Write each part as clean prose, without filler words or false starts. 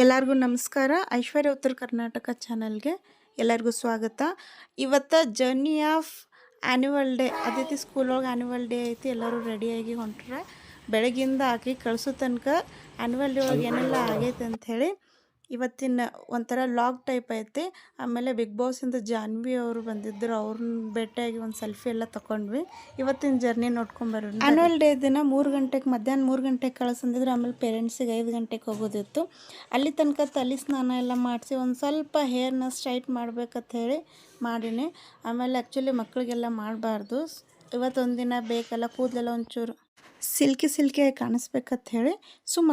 ಎಲ್ಲರಿಗೂ ನಮಸ್ಕಾರ. ಐಶ್ವರ್ಯ ಉತ್ತರ ಕರ್ನಾಟಕ ಚಾನಲ್ಗೆ ಎಲ್ಲರಿಗೂ ಸ್ವಾಗತ. ಇವತ್ತು journey of annual day Aditi school ಒಳಗೆ ಆ್ಯನ್ಯುವಲ್ ಡೇ ಐತಿ. ಎಲ್ಲರೂ ರೆಡಿಯಾಗಿ ಹೊಂಟ್ರೆ ಬೆಳಗಿಂದ ಹಾಕಿ ಕಳಿಸೋ ತನಕ ಆ್ಯನ್ಯುವಲ್ ಡೇ ಒಳಗೆ ಏನೆಲ್ಲ ಆಗೈತೆ ಅಂಥೇಳಿ ಇವತ್ತಿನ ಒಂಥರ ಲಾಗ್ ಟೈಪ್ ಐತಿ. ಆಮೇಲೆ ಬಿಗ್ ಬಾಸಿಂದ ಜಾನ್ವಿ ಅವರು ಬಂದಿದ್ದರು, ಅವ್ರನ್ನ ಭೇಟಿಯಾಗಿ ಒಂದು ಸೆಲ್ಫಿ ಎಲ್ಲ ತೊಗೊಂಡ್ವಿ. ಇವತ್ತಿನ ಜರ್ನಿ ನೋಡ್ಕೊಂಬರೋಣ. ಆ್ಯನ್ಯುವಲ್ ಡೇ ದಿನ 3 ಗಂಟೆಗೆ ಮಧ್ಯಾಹ್ನ 3 ಗಂಟೆಗೆ ಕಳಿಸಂದಿದ್ರು. ಆಮೇಲೆ ಪೇರೆಂಟ್ಸಿಗೆ 5 ಗಂಟೆಗೆ ಹೋಗೋದಿತ್ತು. ಅಲ್ಲಿ ತನಕ ತಲೆ ಸ್ನಾನ ಎಲ್ಲ ಮಾಡಿಸಿ ಒಂದು ಸ್ವಲ್ಪ ಹೇರ್ನ ಸ್ಟ್ರೈಟ್ ಮಾಡ್ಬೇಕಂತ ಹೇಳಿ ಮಾಡೀನಿ. ಆಮೇಲೆ ಆ್ಯಕ್ಚುಲಿ ಮಕ್ಕಳಿಗೆಲ್ಲ ಮಾಡಬಾರ್ದು, ಇವತ್ತೊಂದಿನ ಬೇಕಲ್ಲ, ಕೂದಲೆಲ್ಲ ಒಂಚೂರು ಸಿಲ್ಕಿ ಕಾಣಿಸ್ಬೇಕಂತ ಹೇಳಿ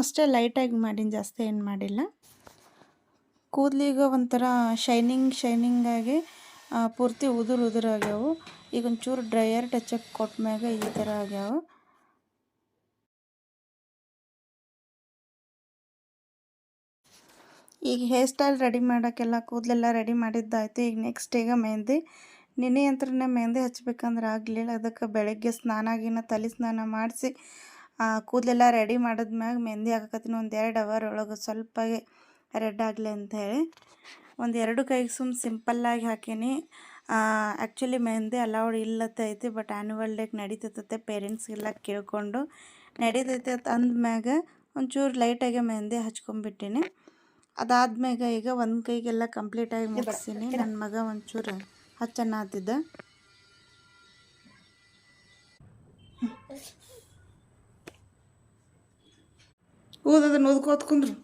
ಅಷ್ಟೇ ಲೈಟಾಗಿ ಮಾಡೀನಿ, ಜಾಸ್ತಿ ಏನು ಮಾಡಿಲ್ಲ. ಕೂದಲಿಗೆ ಒಂಥರ ಶೈನಿಂಗ್ ಆಗಿ ಪೂರ್ತಿ ಉದುರಾಗ್ಯಾವು. ಈಗ ಒಂಚೂರು ಡ್ರೈಯರ್ ಟಚಪ್ ಕೊಟ್ಮ್ಯಾಗ ಈ ಥರ ಆಗ್ಯಾವು. ಈಗ ಹೇರ್ ಸ್ಟೈಲ್ ರೆಡಿ ಮಾಡೋಕ್ಕೆಲ್ಲ ಕೂದಲೆಲ್ಲ ರೆಡಿ ಮಾಡಿದ್ದಾಯ್ತು. ಈಗ ನೆಕ್ಸ್ಟ್ ಈಗ ಮೆಹಂದಿ. ನಿನ್ನೆ ಯಂತ್ರನೇ ಮೆಹಂದಿ ಹಚ್ಬೇಕಂದ್ರೆ ಆಗಲಿಲ್ಲ. ಅದಕ್ಕೆ ಬೆಳಗ್ಗೆ ತಲೆ ಸ್ನಾನ ಮಾಡಿಸಿ ಕೂದಲೆಲ್ಲ ರೆಡಿ ಮಾಡಿದ್ಮ್ಯಾಗ ಮೆಹಂದಿ ಹಾಕಕತ್ತೀನಿ. ಒಂದು 2 ಅವರ್ ಒಳಗೆ ಸ್ವಲ್ಪ ರೆಡ್ ಆಗಲಿ ಅಂಥೇಳಿ ಒಂದು 2 ಕೈಗೆ ಸಿಂಪಲ್ಲಾಗಿ ಹಾಕೀನಿ. ಆ್ಯಕ್ಚುಲಿ ಮೆಹಂದಿ ಅಲೌಡ್ ಇಲ್ಲತ್ತೈತಿ, ಬಟ್ ಆ್ಯನ್ಯುವಲ್ ಡೇಗೆ ನಡೀತೈತೆ. ಪೇರೆಂಟ್ಸ್ಗೆಲ್ಲ ಕೇಳಿಕೊಂಡು ನಡೀತೈತೆ ಅಂದ್ಮ್ಯಾಗ ಒಂಚೂರು ಲೈಟಾಗಿ ಮೆಹಂದಿ ಹಚ್ಕೊಂಡ್ಬಿಟ್ಟಿನಿ. ಅದಾದ್ಮ್ಯಾಗ ಈಗ ಒಂದು ಕೈಗೆಲ್ಲ ಕಂಪ್ಲೀಟಾಗಿ ಮುಗಿಸೀನಿ. ನನ್ನ ಮಗ ಒಂಚೂರು ಹಚ್ಚನ್ನಾತಿದ್ದ. ಊದದನ್ನು ಊದ್ಕೋತ ಕುಂದ್ರು,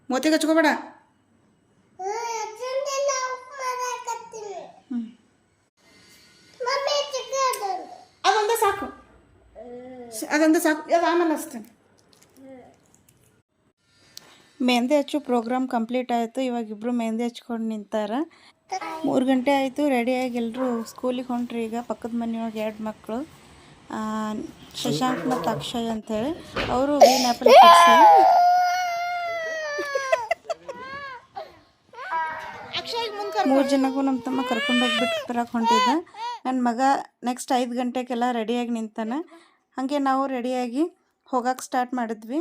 ಮೋತಿಗೆ ಹಚ್ಕೋಬೇಡ. ಅದೊಂದು ಸಾಕು, ಅದು ಆಮೇಲೆ ಹಚ್ತೇನೆ. ಮೆಹಂದಿ ಹಚ್ಚು ಪ್ರೋಗ್ರಾಮ್ ಕಂಪ್ಲೀಟ್ ಆಯಿತು. ಇವಾಗ ಇಬ್ಬರು ಮೆಹಂದಿ ಹಚ್ಕೊಂಡು ನಿಂತಾರ. 3 ಗಂಟೆ ಆಯಿತು, ರೆಡಿಯಾಗಿ ಎಲ್ಲರೂ ಸ್ಕೂಲಿಗೆ ಹೊಂಟ್ರಿ. ಈಗ ಪಕ್ಕದ ಮನೆಯೊಳಗೆ 2 ಮಕ್ಕಳು, ಶಶಾಂಕ್ ಮತ್ತು ಅಕ್ಷಯ್ ಅಂಥೇಳಿ, ಅವರು ಗ್ರೀನ್ ಆ್ಯಪಲ್ ಕಿಡ್ಸ್. 3 ಜನಕ್ಕೂ ನಮ್ಮ ತಮ್ಮ ಕರ್ಕೊಂಡೋಗ್ಬಿಟ್ಟು ಬರೋಕೆ ಹೊಂಟಿದ್ದ. ನನ್ನ ಮಗ ನೆಕ್ಸ್ಟ್ 5 ಗಂಟೆಗೆಲ್ಲ ರೆಡಿಯಾಗಿ ನಿಂತಾನೆ. ಹಾಗೆ ನಾವು ರೆಡಿಯಾಗಿ ಹೋಗೋಕೆ ಸ್ಟಾರ್ಟ್ ಮಾಡಿದ್ವಿ.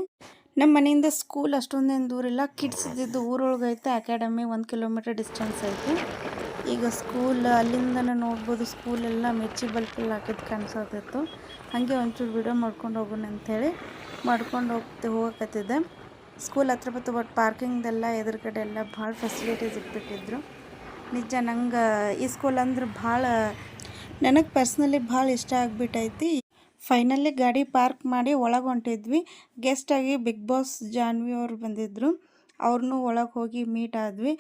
ನಮ್ಮ ಮನೆಯಿಂದ ಸ್ಕೂಲ್ ಅಷ್ಟೊಂದೇನು ದೂರ ಇಲ್ಲ, ಕಿಡ್ಸ್ ಇದ್ದಿದ್ದು ಊರೊಳಗೆ ಐತೆ. ಅಕಾಡೆಮಿ 1 ಕಿಲೋಮೀಟರ್ ಡಿಸ್ಟೆನ್ಸ್ ಐತಿ. ಈಗ ಸ್ಕೂಲ್ ಅಲ್ಲಿಂದನೇ ನೋಡ್ಬೋದು. ಸ್ಕೂಲೆಲ್ಲ ಮಿರ್ಚಿ ಬಲ್ಪೆಲ್ಲ ಹಾಕಿದ್ದು ಕಾಣಿಸೋದಿತ್ತು. ಹಾಗೆ ಒಂಚೂರು ವಿಡಿಯೋ ಮಾಡ್ಕೊಂಡು ಹೋಗೋಣ ಅಂಥೇಳಿ ಮಾಡ್ಕೊಂಡು ಹೋಗಕತ್ತಿದ್ದೆ. ಸ್ಕೂಲ್ ಹತ್ರ ಬತ್ತು, ಬಟ್ ಪಾರ್ಕಿಂಗ್ದೆಲ್ಲ ಎದುರುಗಡೆ ಎಲ್ಲ ಭಾಳ ಫೆಸಿಲಿಟೀಸ್ ಇಟ್ಬಿಟ್ಟಿದ್ರು. ನಿಜ ನಂಗೆ ಈ ಸ್ಕೂಲ್ ಅಂದ್ರೆ ನನಗೆ ಪರ್ಸ್ನಲಿ ಭಾಳ ಇಷ್ಟ ಆಗಿಬಿಟ್ಟೈತಿ. ಫೈನಲಿ ಗಾಡಿ ಪಾರ್ಕ್ ಮಾಡಿ ಒಳಗೆ ಹೊಂಟಿದ್ವಿ. ಗೆಸ್ಟಾಗಿ ಬಿಗ್ ಬಾಸ್ ಜಾನ್ವಿ ಅವರು ಬಂದಿದ್ದರು. ಅವ್ರನ್ನೂ ಒಳಗೆ ಹೋಗಿ ಮೀಟ್ ಆದ್ವಿ.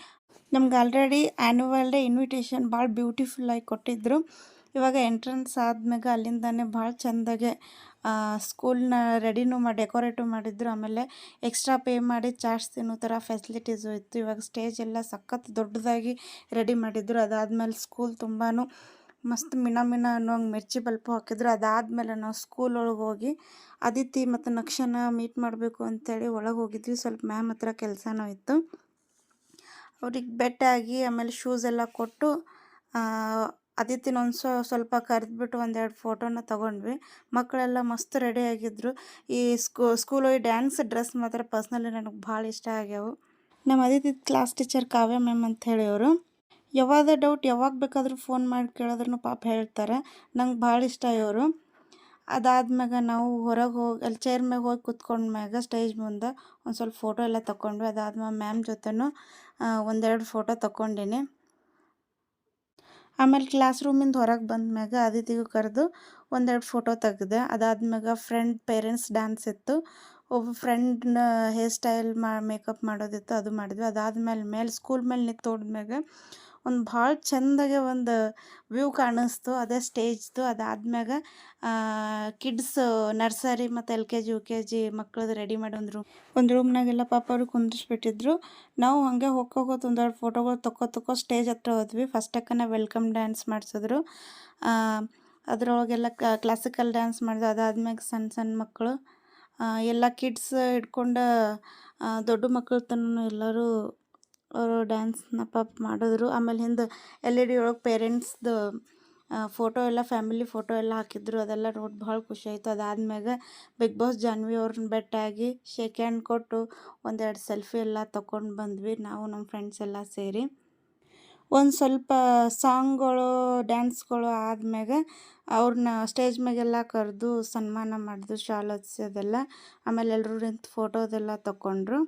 ನಮ್ಗೆ ಆಲ್ರೆಡಿ ಆ್ಯನ್ಯುವಲ್ ಡೇ ಇನ್ವಿಟೇಷನ್ ಭಾಳ ಬ್ಯೂಟಿಫುಲ್ಲಾಗಿ ಕೊಟ್ಟಿದ್ದರು. ಇವಾಗ ಎಂಟ್ರೆನ್ಸ್ ಆದ್ಮ್ಯಾಗ ಅಲ್ಲಿಂದಾನೆ ಭಾಳ ಚೆಂದಾಗೆ ಸ್ಕೂಲ್ನ ರೆಡಿನೂ ಡೆಕೋರೇಟು ಮಾಡಿದ್ರು. ಆಮೇಲೆ ಎಕ್ಸ್ಟ್ರಾ ಪೇ ಮಾಡಿ ಚಾಟ್ಸ್ ತಿನ್ನೋ ಥರ ಫೆಸಿಲಿಟೀಸು ಇತ್ತು. ಇವಾಗ ಸ್ಟೇಜ್ ಎಲ್ಲ ಸಖತ್ ದೊಡ್ಡದಾಗಿ ರೆಡಿ ಮಾಡಿದ್ರು. ಅದಾದಮೇಲೆ ಸ್ಕೂಲ್ ತುಂಬಾ ಮಸ್ತ್ ಮಿಣ ಅನ್ನೋಂಗೆ ಮಿರ್ಚಿ ಬಲ್ಪು ಹಾಕಿದ್ರು. ಅದಾದಮೇಲೆ ನಾವು ಸ್ಕೂಲ್ ಒಳಗೆ ಹೋಗಿ ಅದಿತಿ ಮತ್ತು ನಕ್ಷನ ಮೀಟ್ ಮಾಡಬೇಕು ಅಂತೇಳಿ ಒಳಗೆ ಹೋಗಿದ್ವಿ. ಸ್ವಲ್ಪ ಮ್ಯಾಮ್ ಹತ್ರ ಕೆಲಸನೂ ಇತ್ತು. ಅವ್ರಿಗೆ ಭೇಟಿಯಾಗಿ ಆಮೇಲೆ ಶೂಸ್ ಎಲ್ಲ ಕೊಟ್ಟು ಅದಿತಿನ ಸ್ವಲ್ಪ ಕರೆದ್ಬಿಟ್ಟು 1-2 ಫೋಟೋನ ತೊಗೊಂಡ್ವಿ. ಮಕ್ಕಳೆಲ್ಲ ಮಸ್ತ್ ರೆಡಿಯಾಗಿದ್ದರು. ಈ ಸ್ಕೂಲ್ ಹೋಗಿ ಡ್ಯಾನ್ಸ್ ಡ್ರೆಸ್ ಮಾತ್ರ ಪರ್ಸ್ನಲಿ ನನಗೆ ಭಾಳ ಇಷ್ಟ ಆಗ್ಯಾವು. ನಮ್ಮ ಅದಿತಿ ಕ್ಲಾಸ್ ಟೀಚರ್ ಕಾವ್ಯ ಮ್ಯಾಮ್ ಅಂಥೇಳಿ ಅವರು ಯಾವಾಗ ಡೌಟ್ ಯಾವಾಗ ಬೇಕಾದರೂ ಫೋನ್ ಮಾಡಿ ಕೇಳಿದ್ರೂ ಪಾಪ ಹೇಳ್ತಾರೆ. ನಂಗೆ ಭಾಳ ಇಷ್ಟ ಇವರು. ಅದಾದ್ಮ್ಯಾಗ ನಾವು ಹೊರಗೆ ಹೋಗಿ ಅಲ್ಲಿ ಚೇರ್ ಮ್ಯಾಗ ಹೋಗಿ ಕುತ್ಕೊಂಡ್ಮ್ಯಾಗ ಸ್ಟೇಜ್ ಮುಂದೆ ಒಂದು ಸ್ವಲ್ಪ ಫೋಟೋ ಎಲ್ಲ ತೊಗೊಂಡ್ವಿ. ಅದಾದ್ಮೇಲೆ ಮ್ಯಾಮ್ ಜೊತೆನೂ 1-2 ಫೋಟೋ ತೊಗೊಂಡಿನಿ. ಆಮೇಲೆ ಕ್ಲಾಸ್ ರೂಮಿಂದ ಹೊರಗೆ ಬಂದ್ಮ್ಯಾಗ ಅದಿತಿಗೂ ಕರೆದು 1-2 ಫೋಟೋ ತೆಗೆದೆ. ಅದಾದ್ಮ್ಯಾಗ ಫ್ರೆಂಡ್ ಪೇರೆಂಟ್ಸ್ ಡ್ಯಾನ್ಸ್ ಇತ್ತು. ಒಬ್ಬ ಫ್ರೆಂಡ್ನ ಹೇರ್ ಸ್ಟೈಲ್ ಮೇಕಪ್ ಮಾಡೋದಿತ್ತು, ಅದು ಮಾಡಿದ್ವಿ. ಅದಾದ್ಮೇಲೆ ಸ್ಕೂಲ್ ಮೇಲೆ ನಿಂತು ನೋಡಿದ್ಮ್ಯಾಗ ಒಂದು ಭಾಳ ಚೆಂದಾಗೆ ಒಂದು ವ್ಯೂ ಕಾಣಿಸ್ತು, ಅದೇ ಸ್ಟೇಜ್ದು. ಅದಾದ್ಮ್ಯಾಗ ಕಿಡ್ಸ್ ನರ್ಸರಿ ಮತ್ತು LKG UKG ಮಕ್ಕಳದ್ದು ರೆಡಿ ಮಾಡಿ ಒಂದು ರೂಮ್ನಾಗೆಲ್ಲ ಪಾಪ ಅವ್ರಿಗೆ ಕುಂದಿಸ್ಬಿಟ್ಟಿದ್ರು. ನಾವು ಹಾಗೆ ಹೋಗೋದು 1-2 ಫೋಟೋಗಳು ತಗೋ ಸ್ಟೇಜ್ ಹತ್ರ ಹೋದ್ವಿ. ಫಸ್ಟಕ್ಕನ ವೆಲ್ಕಮ್ ಡ್ಯಾನ್ಸ್ ಮಾಡಿಸಿದ್ರು. ಅದರೊಳಗೆಲ್ಲ ಕ್ಲಾಸಿಕಲ್ ಡ್ಯಾನ್ಸ್ ಮಾಡಿದ್ರು. ಅದಾದ್ಮ್ಯಾಗ ಸಣ್ಣ ಮಕ್ಕಳು ಎಲ್ಲ ಕಿಡ್ಸ್ ಹಿಡ್ಕೊಂಡು ದೊಡ್ಡ ಮಕ್ಕಳ ತನೂ ಎಲ್ಲರೂ ಅವರು ಡ್ಯಾನ್ಸ್ನ ಮಾಡಿದ್ರು. ಆಮೇಲೆ ಹಿಂದೆ LED ಒಳಗೆ ಪೇರೆಂಟ್ಸ್ದು ಫೋಟೋ ಎಲ್ಲ ಫ್ಯಾಮಿಲಿ ಫೋಟೋ ಎಲ್ಲ ಹಾಕಿದ್ರು, ಅದೆಲ್ಲ ನೋಡಿ ಭಾಳ ಖುಷಿ ಆಯಿತು. ಅದಾದ್ಮ್ಯಾಗ ಬಿಗ್ ಬಾಸ್ ಜಾನ್ವಿ ಅವ್ರನ್ನ ಭೇಟಿಯಾಗಿ ಶೇಕ್ ಹ್ಯಾಂಡ್ ಕೊಟ್ಟು ಒಂದೆರಡು ಸೆಲ್ಫಿ ಎಲ್ಲ ತೊಗೊಂಡು ಬಂದ್ವಿ ನಾವು ನಮ್ಮ ಫ್ರೆಂಡ್ಸ್ ಎಲ್ಲ ಸೇರಿ. ಒಂದು ಸ್ವಲ್ಪ ಸಾಂಗ್ಗಳು ಡ್ಯಾನ್ಸ್ಗಳು ಆದ್ಮ್ಯಾಗ ಅವ್ರನ್ನ ಸ್ಟೇಜ್ ಮ್ಯಾಗೆಲ್ಲ ಕರೆದು ಸನ್ಮಾನ ಮಾಡಿದ್ರು, ಶಾಲ್ ಹೊದ್ಸೋದೆಲ್ಲ. ಆಮೇಲೆ ಎಲ್ಲರೂ ನಿಂತು ಫೋಟೋದೆಲ್ಲ ತಗೊಂಡ್ರು.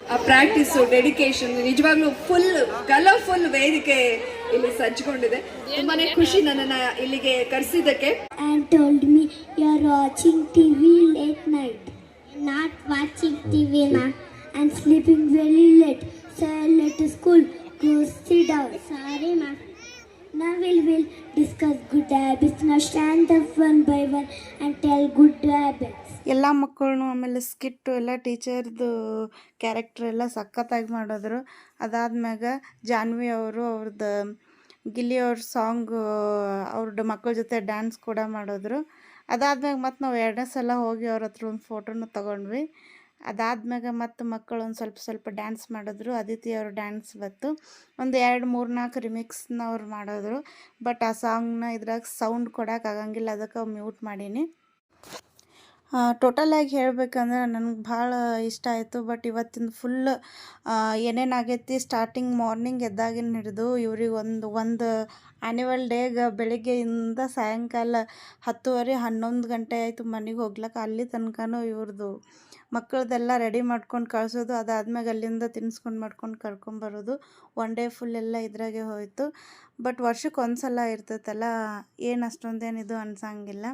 ಆ ಪ್ರಾಕ್ಟೀಸು, ಡೆಡಿಕೇಶನ್, ನಿಜವಾಗ್ಲೂ ಫುಲ್ ಕಲರ್ಫುಲ್ ವೇದಿಕೆ ಇಲ್ಲಿ ಸಜ್ಜಿಕೊಂಡಿದೆ. ತುಂಬಾನೇ ಖುಷಿ ನನ್ನನ್ನು ಇಲ್ಲಿಗೆ ಕರೆಸಿದ್ದಕ್ಕೆ. And told me you're watching TV late night. Not watching TV ma'am. I'm sleeping very late. So I'll let to school. Go sit down. Sorry ma'am. Now we'll discuss good habits. Now stand up one by one and tell good habits. ಎಲ್ಲ ಮಕ್ಕಳನ್ನು ಆಮೇಲೆ skit ಎಲ್ಲ ಟೀಚರ್ದು character ಎಲ್ಲ ಸಖತ್ತಾಗಿ ಮಾಡಿದ್ರು. ಅದಾದ್ಮ್ಯಾಗ ಜಾನ್ವಿ ಅವರು ಅವ್ರದ್ದು ಗಿಲ್ಲಿ ಅವ್ರ ಸಾಂಗು ಅವ್ರದ್ದು ಮಕ್ಕಳ ಜೊತೆ ಡ್ಯಾನ್ಸ್ ಕೂಡ ಮಾಡಿದ್ರು. ಅದಾದ್ಮ್ಯಾಗ ಮತ್ತು ನಾವು ಎರಡನೇ ಸಲ ಹೋಗಿ ಅವ್ರ ಹತ್ರ ಒಂದು ಫೋಟೋನು ತೊಗೊಂಡ್ವಿ. ಅದಾದ್ಮ್ಯಾಗ ಮತ್ತು ಮಕ್ಕಳು ಒಂದು ಸ್ವಲ್ಪ ಡ್ಯಾನ್ಸ್ ಮಾಡಿದ್ರು. ಅದಿತಿ ಅವ್ರ ಡ್ಯಾನ್ಸ್ ಬಂತು. ಒಂದು 2-3-4 ರಿಮಿಕ್ಸ್ನ ಅವ್ರು ಮಾಡಿದ್ರು. ಬಟ್ ಆ ಸಾಂಗ್ನ ಇದ್ರಾಗ ಸೌಂಡ್ ಕೊಡೋಕ್ಕಾಗಂಗಿಲ್ಲ, ಅದಕ್ಕೆ ಮ್ಯೂಟ್ ಮಾಡೀನಿ. ಟೋಟಲಾಗಿ ಹೇಳ್ಬೇಕಂದ್ರೆ ನನಗೆ ಭಾಳ ಇಷ್ಟ ಆಯಿತು. ಬಟ್ ಇವತ್ತಿನ ಫುಲ್ ಏನೇನಾಗೈತಿ ಸ್ಟಾರ್ಟಿಂಗ್ ಮಾರ್ನಿಂಗ್ ಎದ್ದಾಗಿನ ಹಿಡಿದು ಇವ್ರಿಗೆ ಒಂದು ಆ್ಯನಿವಲ್ ಡೇಗೆ ಬೆಳಿಗ್ಗೆಯಿಂದ ಸಾಯಂಕಾಲ 10:30-11 ಗಂಟೆ ಆಯಿತು ಮನೆಗೆ ಹೋಗ್ಲಿಕ್ಕೆ. ಅಲ್ಲಿ ತನಕನೂ ಇವ್ರದ್ದು ಮಕ್ಕಳದೆಲ್ಲ ರೆಡಿ ಮಾಡ್ಕೊಂಡು ಕಳಿಸೋದು, ಅದಾದ್ಮ್ಯಾಗ ಅಲ್ಲಿಂದ ತಿನ್ಸ್ಕೊಂಡು ಮಾಡ್ಕೊಂಡು ಕರ್ಕೊಂಬರೋದು, ಒನ್ ಡೇ ಫುಲ್ ಎಲ್ಲ ಇದ್ರಾಗೆ ಹೋಯಿತು. ಬಟ್ ವರ್ಷಕ್ಕೆ ಒಂದು ಸಲ ಇರ್ತೈತಲ್ಲ, ಏನು ಅಷ್ಟೊಂದೇನಿದು ಅನ್ಸಂಗಿಲ್ಲ.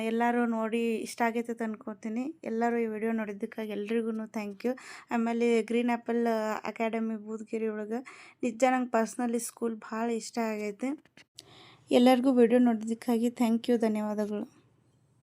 ಎಲ್ಲರೂ ನೋಡಿ ಇಷ್ಟ ಆಗೈತೆ ಅನ್ಕೋತೀನಿ. ಎಲ್ಲರೂ ಈ ವಿಡಿಯೋ ನೋಡಿದ್ದಕ್ಕಾಗಿ ಎಲ್ರಿಗೂ ಥ್ಯಾಂಕ್ ಯು. ಆಮೇಲೆ ಗ್ರೀನ್ ಆ್ಯಪಲ್ ಅಕಾಡೆಮಿ ಬೂದ್ಗಿರಿ ಒಳಗೆ ನಿಜ ನಂಗೆ ಪರ್ಸ್ನಲಿ ಸ್ಕೂಲ್ ಭಾಳ ಇಷ್ಟ ಆಗೈತೆ. ಎಲ್ಲರಿಗೂ ವಿಡಿಯೋ ನೋಡಿದ್ದಕ್ಕಾಗಿ ಥ್ಯಾಂಕ್ ಯು, ಧನ್ಯವಾದಗಳು.